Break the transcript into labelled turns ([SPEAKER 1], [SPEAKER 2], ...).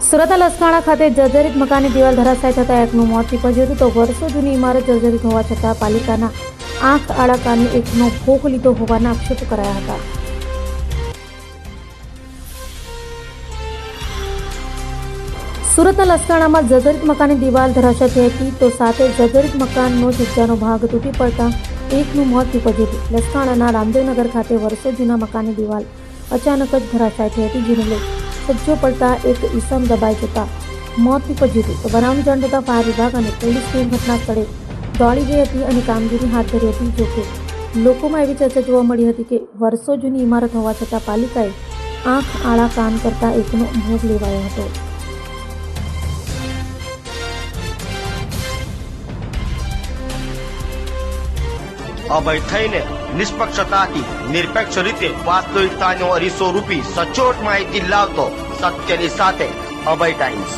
[SPEAKER 1] સુરતના લસકાણા ખાતે જર્જરિત મકાનની દિવાલ ધરાશાયી થતાં એકનું મોત નીપજ્યું હતું. તો વર્ષો જૂની ઇમારત જર્જરિત હોવા છતાં પાલિકાના આંખ આડા કાને એકનો ભોગ લીધો હોવાના આક્ષેપો કરાયા હતા. સુરતના લસકાણામાં જર્જરિત મકાનની દિવાલ ધરાશાયી થઈ હતી. તો સાથે જર્જરિત મકાનનો છજ્જાનો ભાગ તૂટી પડતા એકનું મોત નીપજ્યું હતું. લસકાણાના રામદેવનગર ખાતે વર્ષો જૂના મકાનની દિવાલ અચાનક જ ધરાશાયી થઈ હતી, જેને લઈ છજ્જો પડતા એક ઈસમ દબાઈ જતા મોત નીપજ્યું હતું. તો બનાવની જાણ થતાં ફાયર વિભાગ અને પોલીસ ટીમ ઘટના સ્થળે દોડી ગઈ હતી અને કામગીરી હાથ ધરી હતી. જોકે લોકોમાં એવી ચર્ચા જોવા મળી હતી કે વર્ષો જૂની ઇમારત હોવા છતાં પાલિકાએ આંખ આડા કાન કરતા એકનો ભોગ લેવાયો હતો.
[SPEAKER 2] અભય થઈને નિષ્પક્ષતાથી નિરપેક્ષ રીતે વાસ્તવિકતાનો અરીસો રૂપી સચોટ માહિતી લાવતો સત્યની સાથે અભય ટાઈમ્સ.